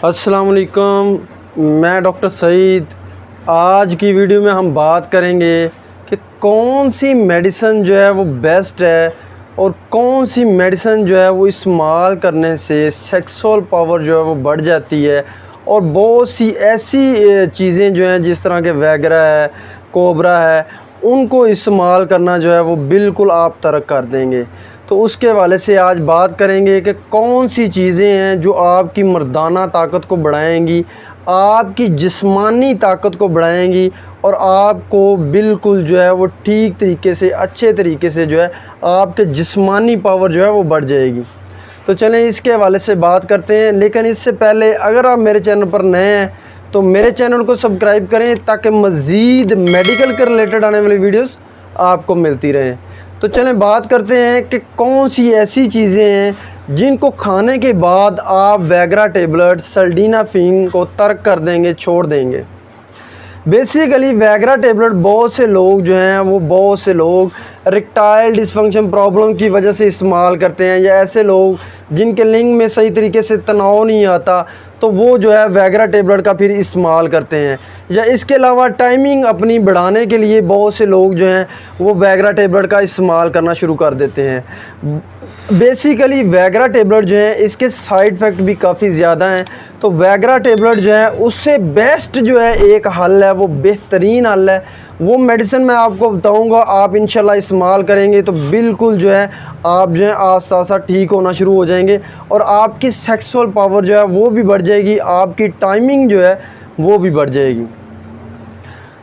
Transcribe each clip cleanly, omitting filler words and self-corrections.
अस्सलाम वालेकुम, मैं डॉक्टर सईद। आज की वीडियो में हम बात करेंगे कि कौन सी मेडिसिन जो है वो बेस्ट है और कौन सी मेडिसिन जो है वो इस्तेमाल करने से सेक्सुअल पावर जो है वो बढ़ जाती है। और बहुत सी ऐसी चीज़ें जो हैं जिस तरह के वैगरा है, कोबरा है, उनको इस्तेमाल करना जो है वो बिल्कुल आप तर्क कर देंगे। तो उसके हवाले से आज बात करेंगे कि कौन सी चीज़ें हैं जो आपकी मर्दाना ताकत को बढ़ाएंगी, आपकी जिस्मानी ताकत को बढ़ाएंगी और आपको बिल्कुल जो है वो ठीक तरीके से, अच्छे तरीके से जो है आपके जिस्मानी पावर जो है वो बढ़ जाएगी। तो चलें इसके हवाले से बात करते हैं। लेकिन इससे पहले अगर आप मेरे चैनल पर नए हैं तो मेरे चैनल को सब्सक्राइब करें ताकि मज़ीद मेडिकल के रिलेटेड आने वाली वीडियोस आपको मिलती रहें। तो चलें बात करते हैं कि कौन सी ऐसी चीज़ें हैं जिनको खाने के बाद आप वैगरा टेबलेट, सल्डीनाफिन को तर्क कर देंगे, छोड़ देंगे। बेसिकली वैगरा टेबलेट बहुत से लोग इरेक्टाइल डिसफंक्शन प्रॉब्लम की वजह से इस्तेमाल करते हैं, या ऐसे लोग जिनके लिंग में सही तरीके से तनाव नहीं आता तो वो जो है वैगरा टेबलेट का फिर इस्तेमाल करते हैं। या इसके अलावा टाइमिंग अपनी बढ़ाने के लिए बहुत से लोग जो हैं वो वैगरा टेबलेट का इस्तेमाल करना शुरू कर देते हैं। बेसिकली वैगरा टेबलेट जो है इसके साइड इफ़ेक्ट भी काफ़ी ज़्यादा हैं। तो वैगरा टेबलेट जो है उससे बेस्ट जो है एक हल है, वो बेहतरीन हल है, वो मेडिसिन मैं आपको बताऊंगा। आप इंशाल्लाह इस्तेमाल करेंगे तो बिल्कुल जो है आप जो है आस्ता आस्ता ठीक होना शुरू हो जाएंगे और आपकी सेक्सुअल पावर जो है वो भी बढ़ जाएगी, आपकी टाइमिंग जो है वो भी बढ़ जाएगी।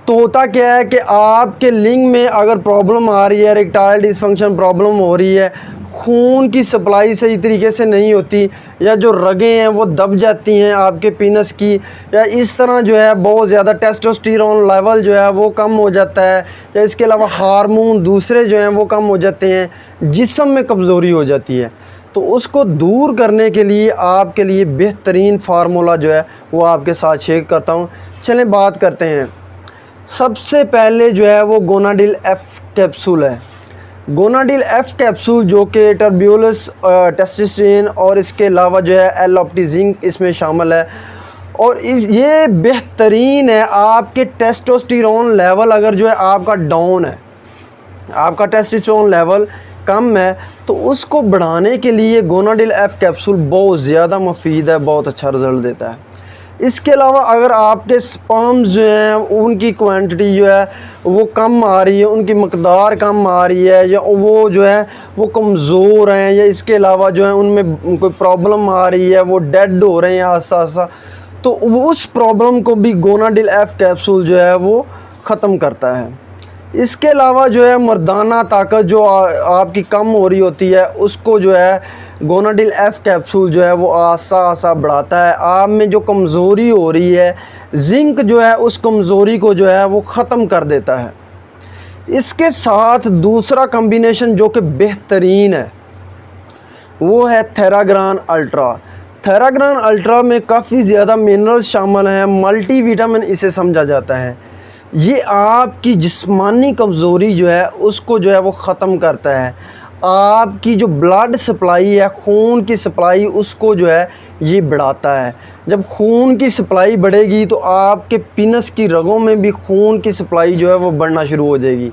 तो होता क्या है कि आपके लिंग में अगर प्रॉब्लम आ रही है, इरेक्टाइल डिसफंक्शन प्रॉब्लम हो रही है, खून की सप्लाई सही तरीके से नहीं होती, या जो रगें हैं वो दब जाती हैं आपके पीनस की, या इस तरह जो है बहुत ज़्यादा टेस्टोस्टेरोन लेवल जो है वो कम हो जाता है, या इसके अलावा हार्मोन दूसरे जो हैं वो कम हो जाते हैं, जिस्म में कमज़ोरी हो जाती है, तो उसको दूर करने के लिए आपके लिए बेहतरीन फार्मूला जो है वो आपके साथ शेयर करता हूँ। चलें बात करते हैं। सबसे पहले जो है वो गोनाडिल एफ कैप्सूल है। गोनाडिल एफ कैप्सूल जो कि टर्ब्यूलस टेस्टोस्टेरोन और इसके अलावा जो है एल-ऑप्टी-जिंक इसमें शामिल है, और ये बेहतरीन है। आपके टेस्टोस्टेरोन लेवल अगर जो है आपका डाउन है, आपका टेस्टोस्टेरोन लेवल कम है, तो उसको बढ़ाने के लिए गोनाडिल एफ कैप्सूल बहुत ज़्यादा मुफीद है, बहुत अच्छा रिज़ल्ट देता है। इसके अलावा अगर आपके स्पर्म्स जो हैं उनकी क्वांटिटी जो है वो कम आ रही है, उनकी मकदार कम आ रही है, या वो जो है वो कमज़ोर हैं, या इसके अलावा जो है उनमें कोई प्रॉब्लम आ रही है, वो डेड हो रहे हैं आस्ता आस्ता, तो उस प्रॉब्लम को भी गोनाडिल एफ कैप्सूल जो है वो ख़त्म करता है। इसके अलावा जो है मर्दाना ताकत जो आपकी कम हो रही होती है उसको जो है गोनाडिल एफ कैप्सूल जो है वो आसा आसा बढ़ाता है। आप में जो कमज़ोरी हो रही है, जिंक जो है उस कमज़ोरी को जो है वो ख़त्म कर देता है। इसके साथ दूसरा कम्बिनेशन जो कि बेहतरीन है वो है थेराग्रान अल्ट्रा। थेराग्रान अल्ट्रा में काफ़ी ज़्यादा मिनरल्स शामिल हैं, मल्टी विटामिन इसे समझा जाता है। ये आपकी जिस्मानी कमज़ोरी जो है उसको जो है वो ख़त्म करता है। आपकी जो ब्लड सप्लाई है, खून की सप्लाई, उसको जो है ये बढ़ाता है। जब खून की सप्लाई बढ़ेगी तो आपके पिनस की रगों में भी खून की सप्लाई जो है वो बढ़ना शुरू हो जाएगी,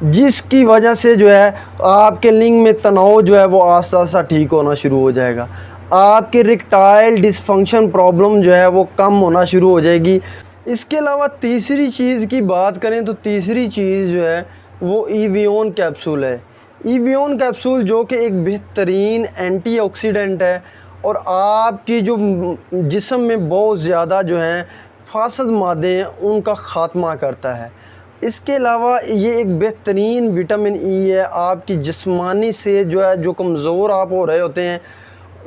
जिसकी वजह से जो है आपके लिंग में तनाव जो है वो आस्ता आस्ता ठीक होना शुरू हो जाएगा। आपके इरेक्टाइल डिसफंक्शन प्रॉब्लम जो है वो कम होना शुरू हो जाएगी। इसके अलावा तीसरी चीज़ की बात करें तो तीसरी चीज़ जो है वो ईवियोन कैप्सूल है। ईवियोन कैप्सूल जो कि एक बेहतरीन एंटीऑक्सीडेंट है और आपकी जो जिस्म में बहुत ज़्यादा जो हैं फासद मादे हैं उनका ख़ात्मा करता है। इसके अलावा ये एक बेहतरीन विटामिन ई है। आपकी जिस्मानी से जो है जो कमज़ोर आप हो रहे होते हैं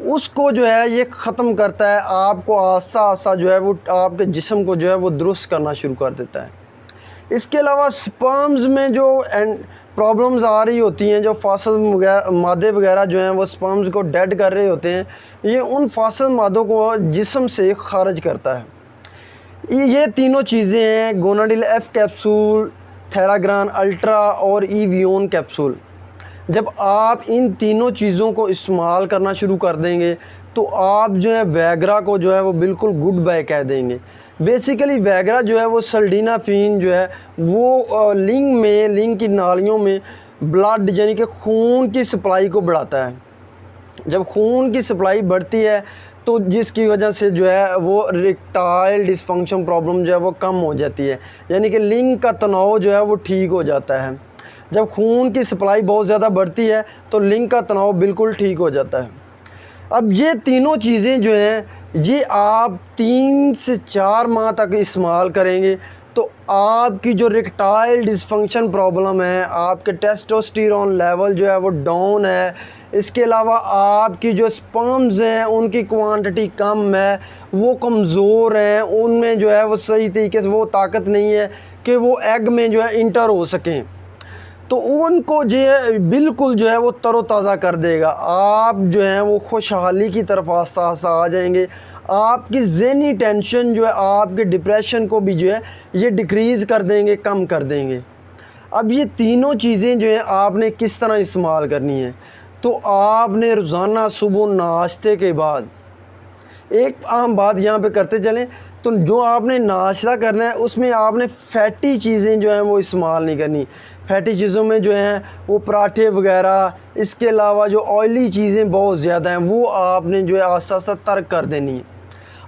उसको जो है ये ख़त्म करता है। आपको आस्ता आस्ता जो है वो आपके जिस्म को जो है वो दुरुस्त करना शुरू कर देता है। इसके अलावा स्पर्म्स में जो प्रॉब्लम्स आ रही होती हैं, जो फासल मादे वगैरह जो हैं वो स्पर्म्स को डेड कर रहे होते हैं, ये उन फासल मादों को जिस्म से खारिज करता है। ये तीनों चीज़ें हैं गोनाडिल एफ कैप्सूल, थेराग्रान अल्ट्रा और ईवियोन कैप्सूल। जब आप इन तीनों चीज़ों को इस्तेमाल करना शुरू कर देंगे तो आप जो है वैगरा को जो है वो बिल्कुल गुड बाय कह देंगे। बेसिकली वैगरा जो है वो सिल्डेनाफिन जो है वो लिंग की नालियों में ब्लड यानी कि खून की सप्लाई को बढ़ाता है। जब खून की सप्लाई बढ़ती है तो जिसकी वजह से जो है वो इरेक्टाइल डिसफंक्शन प्रॉब्लम जो है वो कम हो जाती है, यानी कि लिंग का तनाव जो है वो ठीक हो जाता है। जब खून की सप्लाई बहुत ज़्यादा बढ़ती है तो लिंग का तनाव बिल्कुल ठीक हो जाता है। अब ये तीनों चीज़ें जो हैं ये आप 3 से 4 माह तक इस्तेमाल करेंगे तो आपकी जो इरेक्टाइल डिसफंक्शन प्रॉब्लम है, आपके टेस्टोस्टेरोन लेवल जो है वो डाउन है, इसके अलावा आपकी जो स्पर्म्स हैं उनकी क्वांटिटी कम है, वो कमज़ोर हैं, उनमें जो है वो सही तरीके से वो ताकत नहीं है कि वो एग में जो है इंटर हो सकें, तो उनको जो है बिल्कुल जो है वो तरोताज़ा कर देगा। आप जो है वो खुशहाली की तरफ आस्ता आस्ता आ जाएंगे। आपकी ज़हनी टेंशन जो है आपके डिप्रेशन को भी जो है ये डिक्रीज़ कर देंगे, कम कर देंगे। अब ये तीनों चीज़ें जो हैं आपने किस तरह इस्तेमाल करनी है, तो आपने रोज़ाना सुबह नाश्ते के बाद एक अहम बात यहाँ पे करते चलें, तो जो आपने नाश्ता करना है उसमें आपने फैटी चीज़ें जो हैं वो इस्तेमाल नहीं करनी। फैटी चीज़ों में जो हैं वो पराठे वगैरह, इसके अलावा जो ऑयली चीज़ें बहुत ज़्यादा हैं वो आपने जो है आस्ता आस्ता तर्क कर देनी है।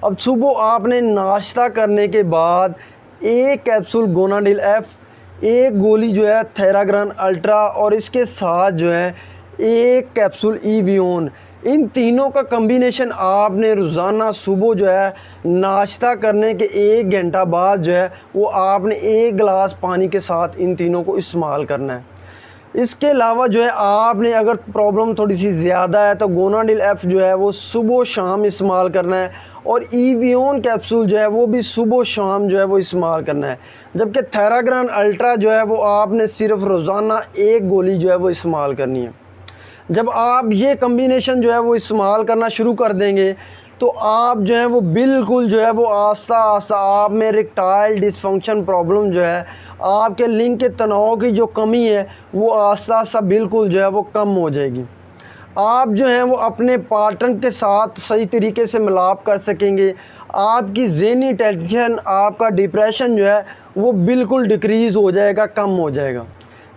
अब सुबह आपने नाश्ता करने के बाद 1 कैप्सूल गोनाडिल एफ, 1 गोली जो है थेराग्रान अल्ट्रा और इसके साथ जो है 1 कैप्सूल ईवियोन, इन तीनों का कम्बिनेशन आपने रोज़ाना सुबह जो है नाश्ता करने के 1 घंटा बाद जो है वो आपने 1 गिलास पानी के साथ इन तीनों को इस्तेमाल करना है। इसके अलावा जो है आपने अगर प्रॉब्लम थोड़ी सी ज़्यादा है तो गोनाडिल एफ जो है वो सुबह शाम इस्तेमाल करना है और ईवियोन कैप्सूल जो है वो भी सुबह शाम जो है वो इस्तेमाल करना है। जबकि थेराग्रान अल्ट्रा जो है वो आपने सिर्फ रोज़ाना 1 गोली जो है वो इस्तेमाल करनी है। जब आप ये कम्बिनेशन जो है वो इस्तेमाल करना शुरू कर देंगे तो आप जो है वो बिल्कुल जो है वो आस्ता आस्ता आप में इरेक्टाइल डिसफंक्शन प्रॉब्लम जो है, आपके लिंग के तनाव की जो कमी है वो आस्ता आस्ता बिल्कुल जो है वो कम हो जाएगी। आप जो हैं वो अपने पार्टनर के साथ सही तरीके से मिलाप कर सकेंगे। आपकी ज़हनी टेंशन, आपका डिप्रेशन जो है वो बिल्कुल डिक्रीज़ हो जाएगा, कम हो जाएगा।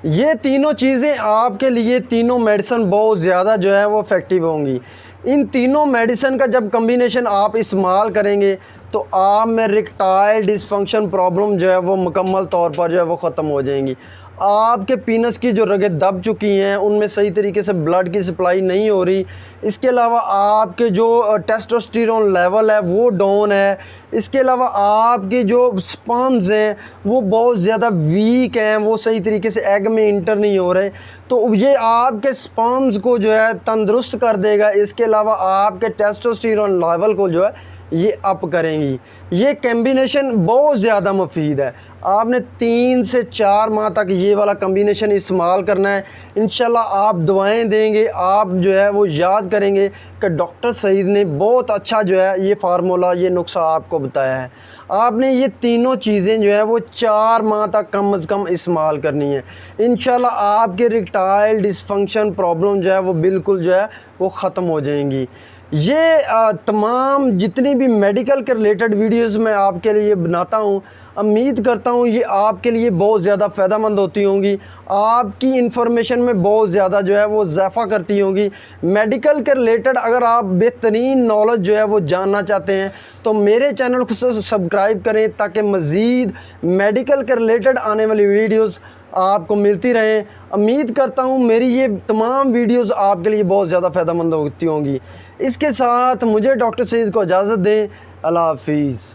ये तीनों चीज़ें आपके लिए, तीनों मेडिसिन बहुत ज़्यादा जो है वो इफ़ेक्टिव होंगी। इन तीनों मेडिसिन का जब कम्बिनेशन आप इस्तेमाल करेंगे तो आप में इरेक्टाइल डिसफंक्शन प्रॉब्लम जो है वो मुकम्मल तौर पर जो है वो ख़त्म हो जाएंगी। आपके पीनस की जो रगें दब चुकी हैं उनमें सही तरीके से ब्लड की सप्लाई नहीं हो रही। इसके अलावा आपके जो टेस्टोस्टेरोन लेवल है वो डाउन है। इसके अलावा आपके जो स्पर्म्स हैं वो बहुत ज़्यादा वीक हैं, वो सही तरीके से एग में इंटर नहीं हो रहे, तो ये आपके स्पर्म्स को जो है तंदुरुस्त कर देगा। इसके अलावा आपके टेस्टोस्टेरोन लेवल को जो है ये अप करेंगी। ये कम्बिनेशन बहुत ज़्यादा मुफीद है। आपने 3 से 4 माह तक ये वाला कम्बिनेशन इस्तेमाल करना है। इंशाल्लाह आप दुआएं देंगे, आप जो है वो याद करेंगे कि डॉक्टर सईद ने बहुत अच्छा जो है ये फार्मूला, ये नुस्खा आपको बताया है। आपने ये तीनों चीज़ें जो है वो 4 माह तक कम से कम इस्तेमाल करनी है। इंशाल्लाह आपके इरेक्टाइल डिसफंक्शन प्रॉब्लम जो है वो बिल्कुल जो है वो ख़त्म हो जाएंगी। ये तमाम जितनी भी मेडिकल के रिलेटेड वीडियोस मैं आपके लिए बनाता हूँ, उम्मीद करता हूँ ये आपके लिए बहुत ज़्यादा फ़ायदेमंद होती होंगी, आपकी इन्फॉर्मेशन में बहुत ज़्यादा जो है वो इजाफ़ा करती होंगी। मेडिकल के रिलेटेड अगर आप बेहतरीन नॉलेज जो है वो जानना चाहते हैं तो मेरे चैनल को सब्सक्राइब करें ताकि मज़ीद मेडिकल के रिलेटेड आने वाली वीडियोस आपको मिलती रहें। उम्मीद करता हूँ मेरी ये तमाम वीडियोस आपके लिए बहुत ज़्यादा फ़ायदेमंद होती होंगी। इसके साथ मुझे डॉक्टर सईद को इजाज़त दें। अल्लाह हाफिज़।